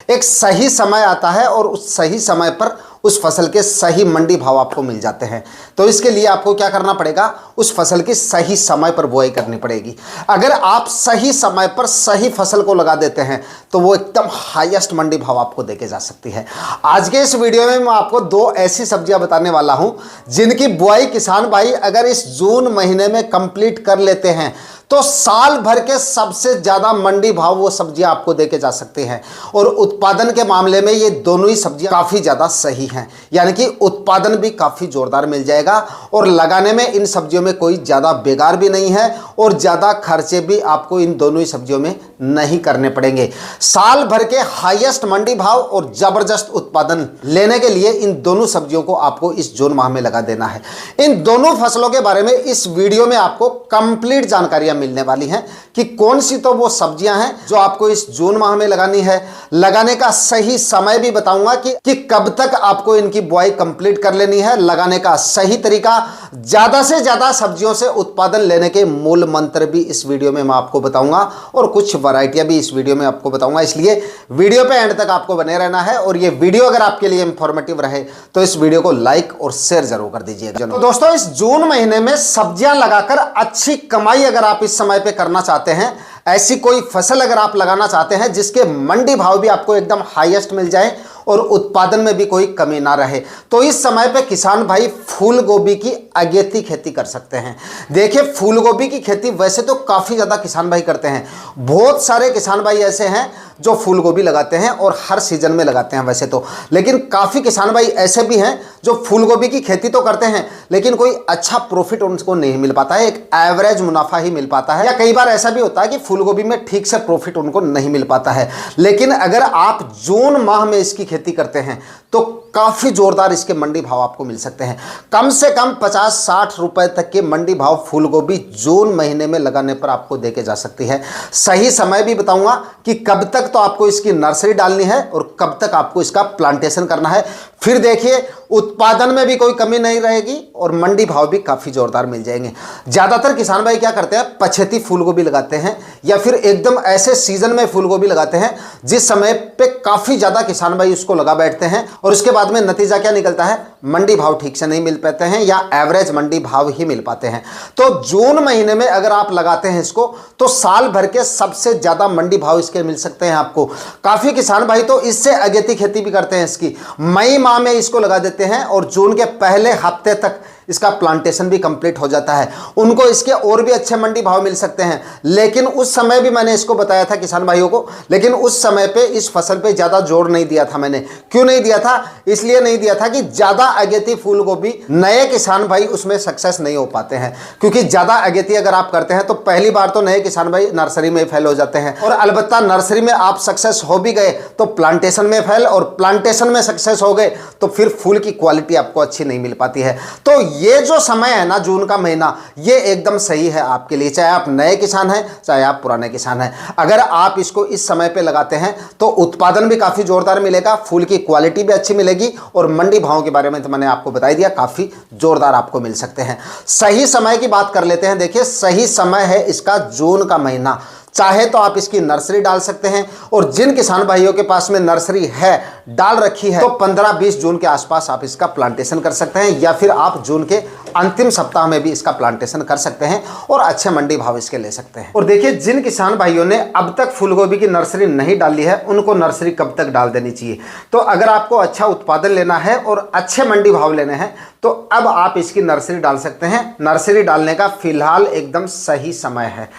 एक सही समय आता है और उस सही समय पर उस फसल के सही मंडी भाव आपको मिल जाते हैं। तो इसके लिए आपको क्या करना पड़ेगा, उस फसल की सही समय पर बुआई करनी पड़ेगी। अगर आप सही समय पर सही फसल को लगा देते हैं तो वो एकदम हाईएस्ट मंडी भाव आपको देके जा सकती है। आज के इस वीडियो में मैं आपको दो ऐसी सब्जियां बताने वाला हूं जिनकी बुआई किसान भाई अगर इस जून महीने में कंप्लीट कर लेते हैं तो साल भर के सबसे ज्यादा मंडी भाव वो सब्जियां आपको देके जा सकती हैं। और उत्पादन के मामले में ये दोनों ही सब्जियां काफी ज्यादा सही हैं, यानी कि उत्पादन भी काफी जोरदार मिल जाएगा और लगाने में इन सब्जियों में कोई ज्यादा बेकार भी नहीं है और ज्यादा खर्चे भी आपको इन दोनों ही सब्जियों में नहीं करने पड़ेंगे। साल भर के हाईएस्ट मंडी भाव और जबरदस्त उत्पादन लेने के लिए इन दोनों सब्जियों को आपको इस जून माह में लगा देना है। इन दोनों फसलों के बारे में इस वीडियो में आपको कंप्लीट जानकारियां मिलने वाली हैं कि कौन सी तो वो सब्जियां हैं जो आपको इस जून माह में लगानी है। लगाने का सही समय भी बताऊंगा कि कब तक आपको इनकी बुआई कंप्लीट कर लेनी है। लगाने का सही तरीका, ज्यादा से ज्यादा सब्जियों से उत्पादन लेने के मूल मंत्र भी इस वीडियो में मैं आपको बताऊंगा और कुछ वैरायटियां भी इस वीडियो में आपको बताऊंगा। इसलिए वीडियो पे एंड तक आपको बने रहना है और ये वीडियो अगर आपके लिए इंफॉर्मेटिव रहे तो इस वीडियो को लाइक और शेयर जरूर कर दीजिएगा। तो दोस्तों, इस जून महीने में सब्जियां लगाकर अच्छी कमाई अगर आप इस समय पे करना चाहते हैं, ऐसी कोई फसल अगर आप लगाना चाहते हैं जिसके मंडी भाव भी आपको एकदम हाईएस्ट मिल जाए और उत्पादन में भी कोई कमी ना रहे, तो इस समय पे किसान भाई फूल गोभी की अगेती खेती कर सकते हैं। देखिए, फूल गोभी की खेती वैसे तो काफ़ी ज़्यादा किसान भाई करते हैं। बहुत सारे किसान भाई ऐसे हैं जो फूल गोभी लगाते हैं और हर सीजन में लगाते हैं वैसे तो, लेकिन काफ़ी किसान भाई ऐसे भी हैं जो फूल गोभी की खेती तो करते हैं लेकिन कोई अच्छा प्रॉफिट उनको नहीं मिल पाता है, एक एवरेज मुनाफा ही मिल पाता है। या कई बार ऐसा भी होता है कि फूल गोभी में ठीक से प्रॉफिट उनको नहीं मिल पाता है। लेकिन अगर आप जून माह में इसकी खेती करते हैं तो काफ़ी जोरदार इसके मंडी भाव आपको मिल सकते हैं। कम से कम 50-60 रुपए तक के मंडी भाव फूल गोभी जून महीने में लगाने पर आपको देके जा सकती है। सही समय भी बताऊंगा कि कब तक तो आपको इसकी नर्सरी डालनी है और कब तक आपको इसका प्लांटेशन करना है। फिर देखिए, उत्पादन में भी कोई कमी नहीं रहेगी और मंडी भाव भी काफ़ी जोरदार मिल जाएंगे। ज़्यादातर किसान भाई क्या करते हैं, पछेती फूल गोभी लगाते हैं या फिर एकदम ऐसे सीजन में फूल गोभी लगाते हैं जिस समय पे काफ़ी ज़्यादा किसान भाई उसको लगा बैठते हैं और उसके बाद में नतीजा क्या निकलता है, मंडी भाव ठीक से नहीं मिल पाते हैं या एवरेज मंडी भाव ही मिल पाते हैं। तो जून महीने में अगर आप लगाते हैं इसको तो साल भर के सबसे ज़्यादा मंडी भाव इसके मिल सकते हैं आपको। काफ़ी किसान भाई तो इससे अगेती खेती भी करते हैं इसकी, मई माह में इसको लगा देते हैं और जून के पहले हफ्ते तक इसका प्लांटेशन भी कंप्लीट हो जाता है। उनको इसके और भी अच्छे मंडी भाव मिल सकते हैं, लेकिन उस समय भी मैंने इसको बताया था किसान भाइयों को, लेकिन उस समय पे इस फसल पे ज़्यादा जोर नहीं दिया था मैंने। क्यों नहीं दिया था? इसलिए नहीं दिया था कि ज़्यादा अगेती फूल गोभी नए किसान भाई उसमें सक्सेस नहीं हो पाते हैं, क्योंकि ज़्यादा अगेती अगर आप करते हैं तो पहली बार तो नए किसान भाई नर्सरी में फेल हो जाते हैं और अलबत्ता नर्सरी में आप सक्सेस हो भी गए तो प्लांटेशन में फेल, और प्लांटेशन में सक्सेस हो गए तो फिर फूल की क्वालिटी आपको अच्छी नहीं मिल पाती है। तो ये जो समय है ना, जून का महीना, ये एकदम सही है आपके लिए, चाहे आप नए किसान हैं चाहे आप पुराने किसान हैं। अगर आप इसको इस समय पे लगाते हैं तो उत्पादन भी काफ़ी जोरदार मिलेगा, फूल की क्वालिटी भी अच्छी मिलेगी और मंडी भावों के बारे में तो मैंने आपको बता दिया, काफ़ी जोरदार आपको मिल सकते हैं। सही समय की बात कर लेते हैं। देखिए, सही समय है इसका जून का महीना। चाहे तो आप इसकी नर्सरी डाल सकते हैं और जिन किसान भाइयों के पास में नर्सरी है, डाल रखी है, तो 15-20 जून के आसपास आप इसका प्लांटेशन कर सकते हैं या फिर आप जून के अंतिम सप्ताह में भी इसका प्लांटेशन कर सकते हैं और अच्छे मंडी भाव इसके ले सकते हैं। और देखिए, जिन किसान भाइयों ने अब तक फूलगोभी की नर्सरी नहीं डाली है उनको नर्सरी कब तक डाल देनी चाहिए। तो अगर आपको अच्छा उत्पादन लेना है और अच्छे मंडी भाव लेने हैं तो अब आप इसकी नर्सरी डाल सकते हैं। नर्सरी डालने का फिलहाल एकदम सही समय है।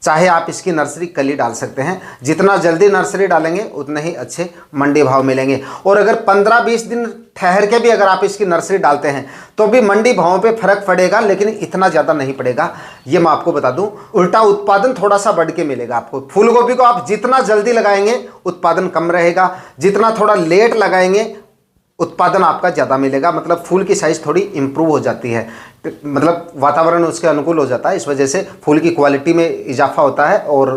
चाहे आप इसकी नर्सरी कल ही डाल सकते हैं, जितना जल्दी नर्सरी डालेंगे उतने ही अच्छे मंडी भाव मिलेंगे। और अगर 15-20 दिन ठहर के भी अगर आप इसकी नर्सरी डालते हैं तो भी मंडी भावों पे फर्क पड़ेगा, लेकिन इतना ज़्यादा नहीं पड़ेगा, ये मैं आपको बता दूं। उल्टा उत्पादन थोड़ा सा बढ़ के मिलेगा आपको। फूलगोभी को आप जितना जल्दी लगाएंगे उत्पादन कम रहेगा, जितना थोड़ा लेट लगाएंगे उत्पादन आपका ज़्यादा मिलेगा, मतलब फूल की साइज़ थोड़ी इंप्रूव हो जाती है। मतलब वातावरण उसके अनुकूल हो जाता है। इस वजह से फूल की क्वालिटी में इजाफा होता है और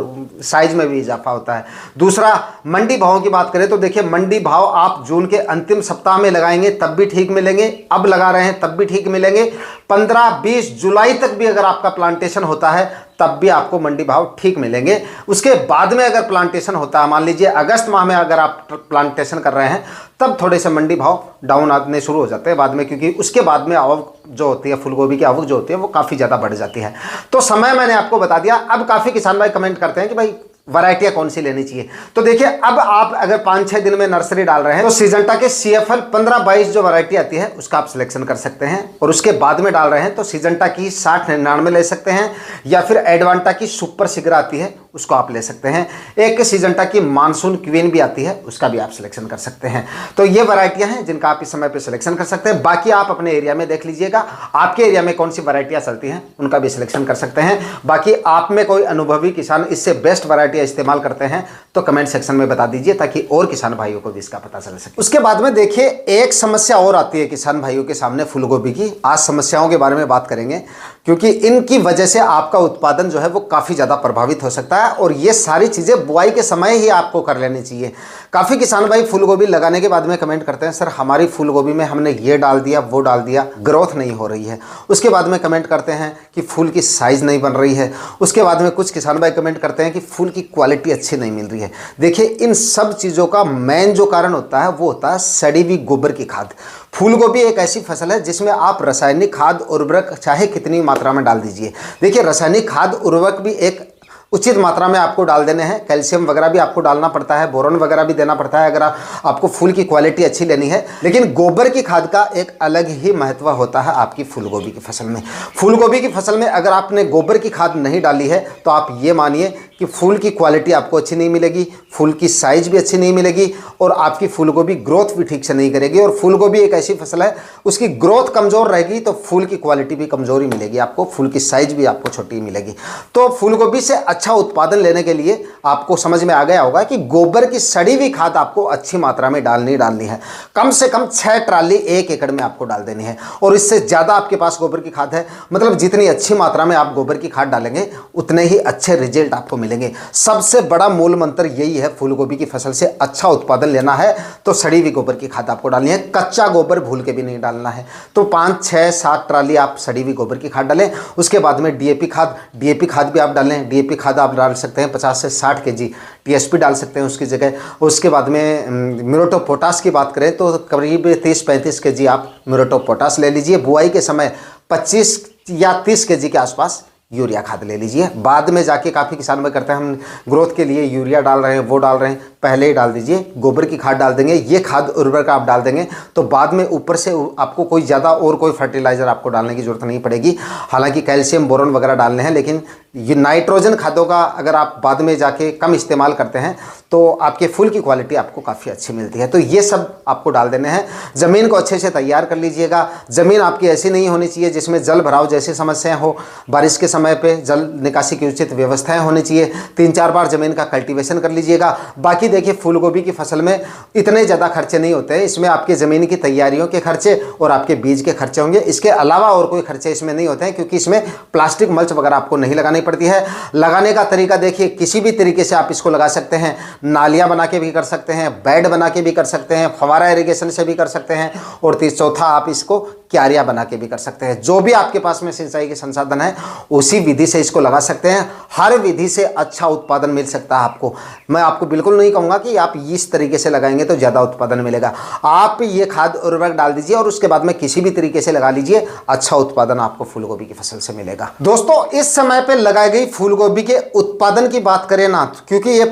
साइज में भी इजाफा होता है। दूसरा, मंडी भावों की बात करें तो देखिए मंडी भाव आप जून के अंतिम सप्ताह में लगाएंगे तब भी ठीक मिलेंगे, अब लगा रहे हैं तब भी ठीक मिलेंगे। 15-20 जुलाई तक भी अगर आपका प्लांटेशन होता है तब भी आपको मंडी भाव ठीक मिलेंगे। उसके बाद में अगर प्लांटेशन होता है, मान लीजिए अगस्त माह में अगर आप प्लांटेशन कर रहे हैं, तब थोड़े से मंडी भाव डाउन आने शुरू हो जाते हैं बाद में, क्योंकि उसके बाद में आवक जो होती है, फूलगोभी की आवक जो होती है वो काफ़ी ज़्यादा बढ़ जाती है। तो समय मैंने आपको बता दिया। अब काफ़ी किसान भाई कमेंट करते हैं कि भाई वैरायटियां कौन सी लेनी चाहिए। तो देखिए, अब आप अगर 5-6 दिन में नर्सरी डाल रहे हैं तो सिजेंटा के CFL 15-22 जो वैरायटी आती है उसका आप सिलेक्शन कर सकते हैं। और उसके बाद में डाल रहे हैं तो सिजेंटा की 60-99 ले सकते हैं, या फिर एडवांटा की सुपर सिगर आती है उसको आप ले सकते हैं। एक सिजेंटा की मानसून क्वीन भी आती है, उसका भी आप सिलेक्शन कर सकते हैं। तो ये वैरायटियां हैं जिनका आप इस समय पे सिलेक्शन कर सकते हैं। बाकी आप अपने एरिया में देख लीजिएगा, आपके एरिया में कौन सी वैरायटियां चलती हैं उनका भी सिलेक्शन कर सकते हैं। बाकी आप में कोई अनुभवी किसान इससे बेस्ट वैरायटी इस्तेमाल करते हैं तो कमेंट सेक्शन में बता दीजिए, ताकि और किसान भाइयों को भी इसका पता चल सके। उसके बाद में देखिए, एक समस्या और आती है किसान भाइयों के सामने फूलगोभी की। आज समस्याओं के बारे में बात करेंगे, क्योंकि इनकी वजह से आपका उत्पादन जो है वो काफ़ी ज़्यादा प्रभावित हो सकता है, और ये सारी चीज़ें बुआई के समय ही आपको कर लेनी चाहिए। काफ़ी किसान भाई फूलगोभी लगाने के बाद में कमेंट करते हैं, सर हमारी फूलगोभी में हमने ये डाल दिया वो डाल दिया, ग्रोथ नहीं हो रही है। उसके बाद में कमेंट करते हैं कि फूल की साइज़ नहीं बन रही है। उसके बाद में कुछ किसान भाई कमेंट करते हैं कि फूल की क्वालिटी अच्छी नहीं मिल रही है। देखिए, इन सब चीज़ों का मेन जो कारण होता है वो होता है सड़ी हुई गोबर की खाद। फूलगोभी एक ऐसी फसल है जिसमें आप रासायनिक खाद उर्वरक चाहे कितनी मात्रा में डाल दीजिए। देखिए, रासायनिक खाद उर्वरक भी एक उचित मात्रा में आपको डाल देने हैं। कैल्शियम वगैरह भी आपको डालना पड़ता है, बोरॉन वगैरह भी देना पड़ता है अगर आपको फूल की क्वालिटी अच्छी लेनी है। लेकिन गोबर की खाद का एक अलग ही महत्व होता है आपकी फूलगोभी की फसल में। फूलगोभी की फसल में अगर आपने गोबर की खाद नहीं डाली है तो आप ये मानिए कि फूल की क्वालिटी आपको अच्छी नहीं मिलेगी, फूल की साइज भी अच्छी नहीं मिलेगी, और आपकी फूलगोभी ग्रोथ भी ठीक से नहीं करेगी। और फूलगोभी एक ऐसी फसल है, उसकी ग्रोथ कमज़ोर रहेगी तो फूल की क्वालिटी भी कमज़ोर ही मिलेगी आपको, फूल की साइज भी आपको छोटी मिलेगी। तो फूलगोभी से अच्छा उत्पादन लेने के लिए आपको समझ में आ गया होगा कि गोबर की सड़ी हुई खाद आपको अच्छी मात्रा में डालनी है। कम से कम 6 ट्राली 1 एकड़ में आपको डाल देनी है, और इससे ज़्यादा आपके पास गोबर की खाद है, मतलब जितनी अच्छी मात्रा में आप गोबर की खाद डालेंगे उतने ही अच्छे रिजल्ट आपको मिलेंगे। सबसे बड़ा मूल मंत्र यही है, फूलगोभी की फसल से अच्छा उत्पादन लेना है तो सड़ी हुई गोबर की खाद आपको डालनी है। कच्चा गोबर भूल के भी नहीं डालना है। तो 5, 6, 7 ट्राली आप सड़ी हुई गोबर की खाद डालें। उसके बाद में डीएपी खाद भी आप डालें। डीएपी खाद आप डाल सकते हैं 50 से 60 kg, टीएसपी डाल सकते हैं उसकी जगह। उसके बाद में म्यूरेट ऑफ पोटाश की बात करें तो करीब 30-35 kg आप म्यूरेट ऑफ पोटाश ले लीजिए। बुआई के समय 25 या 30 kg के आसपास यूरिया खाद ले लीजिए। बाद में जाके काफ़ी किसान में करते हैं हम ग्रोथ के लिए यूरिया डाल रहे हैं, वो डाल रहे हैं, पहले ही डाल दीजिए। गोबर की खाद डाल देंगे, ये खाद उर्वरक आप डाल देंगे तो बाद में ऊपर से आपको कोई ज़्यादा और कोई फर्टिलाइज़र आपको डालने की ज़रूरत नहीं पड़ेगी। हालांकि कैल्शियम बोरॉन वगैरह डालने हैं, लेकिन ये नाइट्रोजन खादों का अगर आप बाद में जाके कम इस्तेमाल करते हैं तो आपके फूल की क्वालिटी आपको काफ़ी अच्छी मिलती है। तो ये सब आपको डाल देने हैं। ज़मीन को अच्छे से तैयार कर लीजिएगा। ज़मीन आपकी ऐसी नहीं होनी चाहिए जिसमें जल भराव जैसी समस्याएं हो। बारिश के समय पे जल निकासी की उचित व्यवस्थाएं होनी चाहिए। 3-4 बार ज़मीन का कल्टीवेशन कर लीजिएगा। बाकी देखिए, फूलगोभी की फसल में इतने ज़्यादा खर्चे नहीं होते हैं। इसमें आपके ज़मीन की तैयारियों के खर्चे और आपके बीज के खर्चे होंगे। इसके अलावा और कोई खर्चे इसमें नहीं होते हैं, क्योंकि इसमें प्लास्टिक मल्च वगैरह आपको नहीं लगानी पड़ती है। लगाने का तरीका देखिए, किसी भी तरीके से आप इसको लगा सकते हैं। नालियां बना के भी कर सकते हैं, बेड बना के भी कर सकते हैं, फवारा इरिगेशन से भी कर सकते हैं, और चौथा आप इसको क्यारियां बना के भी कर सकते हैं। जो भी आपके पास में सिंचाई के संसाधन है उसी विधि से इसको लगा सकते हैं। हर विधि से अच्छा उत्पादन मिल सकता है आपको। मैं आपको बिल्कुल नहीं कहूँगा कि आप इस तरीके से लगाएंगे तो ज़्यादा उत्पादन मिलेगा। आप ये खाद उर्वरक डाल दीजिए और उसके बाद में किसी भी तरीके से लगा लीजिए, अच्छा उत्पादन आपको फूलगोभी की फसल से मिलेगा। दोस्तों, इस समय पे लगाई गई फूलगोभी के उत्पादन की बात करें ना, क्योंकि ये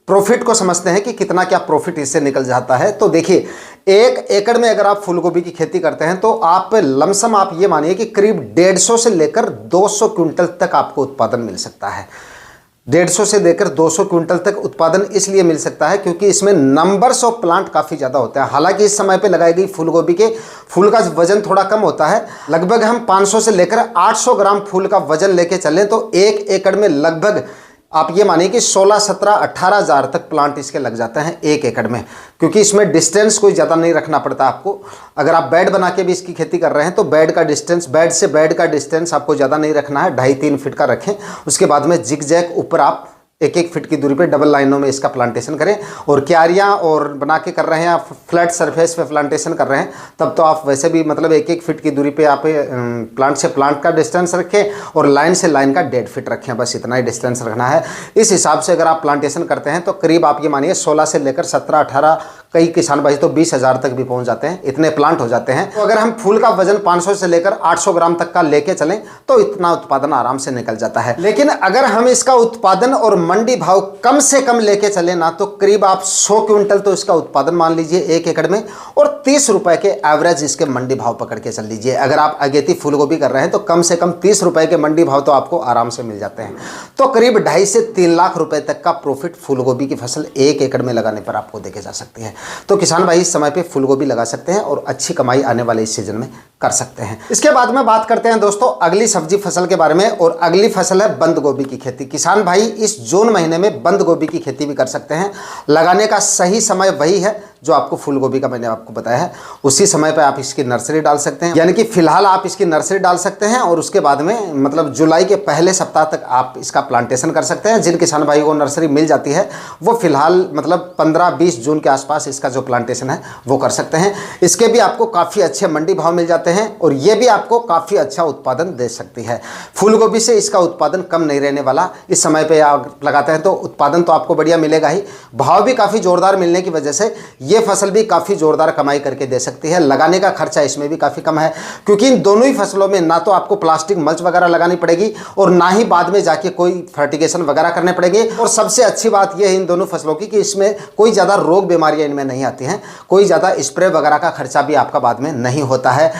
प्रॉफिट को समझते हैं कि कितना क्या प्रॉफिट इससे निकल जाता है। तो देखिए, 1 एकड़ में अगर आप फूलगोभी की खेती करते हैं तो आप लमसम आप ये मानिए कि करीब 150 से लेकर 200 क्विंटल तक आपको उत्पादन मिल सकता है। 150 से लेकर 200 क्विंटल तक उत्पादन इसलिए मिल सकता है क्योंकि इसमें नंबर्स ऑफ प्लांट काफ़ी ज़्यादा होता है। हालांकि इस समय पे लगाई गई फूलगोभी के फूल का वजन थोड़ा कम होता है। लगभग हम 500 से लेकर 800 ग्राम फूल का वजन लेके चलें तो 1 एकड़ में लगभग आप ये मानिए कि 16, 17, 18 हज़ार तक प्लांट इसके लग जाते हैं 1 एकड़ में, क्योंकि इसमें डिस्टेंस कोई ज़्यादा नहीं रखना पड़ता आपको। अगर आप बेड बना के भी इसकी खेती कर रहे हैं तो बेड का डिस्टेंस, बेड से बेड का डिस्टेंस आपको ज़्यादा नहीं रखना है, 2.5-3 फीट का रखें। उसके बाद में जिग जैग ऊपर आप 1-1 फीट की दूरी पे डबल लाइनों में इसका प्लांटेशन करें। और क्यारियाँ और बना के कर रहे हैं आप, फ्लैट सरफेस पे प्लांटेशन कर रहे हैं, तब तो आप वैसे भी मतलब 1-1 फीट की दूरी पे आप प्लांट से प्लांट का डिस्टेंस रखें और लाइन से लाइन का 1.5 फीट रखें, बस इतना ही डिस्टेंस रखना है। इस हिसाब से अगर आप प्लांटेशन करते हैं तो करीब आप ये मानिए 16 से लेकर 17, 18, कई किसान भाई तो 20 हज़ार तक भी पहुंच जाते हैं, इतने प्लांट हो जाते हैं। तो अगर हम फूल का वजन 500 से लेकर 800 ग्राम तक का लेके चलें तो इतना उत्पादन आराम से निकल जाता है। लेकिन अगर हम इसका उत्पादन और मंडी भाव कम से कम लेके चले ना, तो करीब आप 100 क्विंटल तो इसका उत्पादन मान लीजिए 1 एकड़ में, और 30 रुपए के एवरेज इसके मंडी भाव पकड़ के चल लीजिए। अगर आप अगेती फूल गोभी कर रहे हैं तो कम से कम 30 रुपए के मंडी भाव तो आपको आराम से मिल जाते हैं। तो करीब 2.5 से 3 लाख रुपए तक का प्रॉफिट फूल गोभी की फसल 1 एकड़ में लगाने पर आपको देखे जा सकती है। तो किसान भाई इस समय पे फूल गोभी लगा सकते हैं और अच्छी कमाई आने वाले इस सीजन में कर सकते हैं। इसके बाद में बात करते हैं दोस्तों अगली सब्जी फसल के बारे में, और अगली फसल है बंद गोभी की खेती। किसान भाई इस जून महीने में बंद गोभी की खेती भी कर सकते हैं। लगाने का सही समय वही है जो आपको फूल गोभी का मैंने आपको बताया है, उसी समय पर आप इसकी नर्सरी डाल सकते हैं। यानी कि फिलहाल आप इसकी नर्सरी डाल सकते हैं और उसके बाद में मतलब जुलाई के पहले सप्ताह तक आप इसका प्लांटेशन कर सकते हैं। जिन किसान भाई को नर्सरी मिल जाती है वो फिलहाल मतलब 15-20 जून के आसपास इसका जो प्लांटेशन है वो कर सकते हैं। इसके भी आपको काफ़ी अच्छे मंडी भाव मिल जाते हैं और ये भी आपको काफ़ी अच्छा उत्पादन दे सकती है। फूल गोभी से इसका उत्पादन कम नहीं रहने वाला। इस समय पे आप लगाते हैं तो उत्पादन तो आपको बढ़िया मिलेगा ही, भाव भी काफ़ी ज़ोरदार मिलने की वजह से ये फसल भी काफ़ी ज़ोरदार कमाई करके दे सकती है। लगाने का खर्चा इसमें भी काफ़ी कम है, क्योंकि इन दोनों ही फसलों में ना तो आपको प्लास्टिक मल्च वगैरह लगानी पड़ेगी और ना ही बाद में जाके कोई फर्टिगेशन वगैरह करने पड़ेगे। और सबसे अच्छी बात यह है इन दोनों फसलों की कि इसमें कोई ज़्यादा रोग बीमारियां इनमें नहीं आती हैं, कोई ज़्यादा स्प्रे वगैरह का खर्चा भी आपका बाद में नहीं होता है,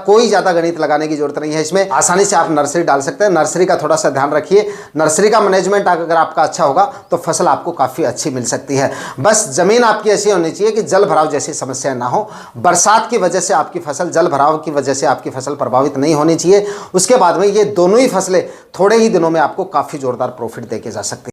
कोई ज़्यादा गणित लगाने की जरूरत नहीं है। इसमें आसानी से आप नर्सरी डाल सकते हैं। नर्सरी का थोड़ा सा ध्यान रखिए, नर्सरी का मैनेजमेंट अगर आपका अच्छा होगा तो फसल आपको काफ़ी अच्छी मिल सकती है। बस ज़मीन आपकी ऐसी होनी चाहिए कि जल भराव जैसी समस्या ना हो, बरसात की वजह से आपकी फसल, जल भराव की वजह से आपकी फसल प्रभावित नहीं होनी चाहिए। उसके बाद में ये दोनों ही फसलें थोड़े ही दिनों में आपको काफ़ी जोरदार प्रॉफिट देके जा सकती है।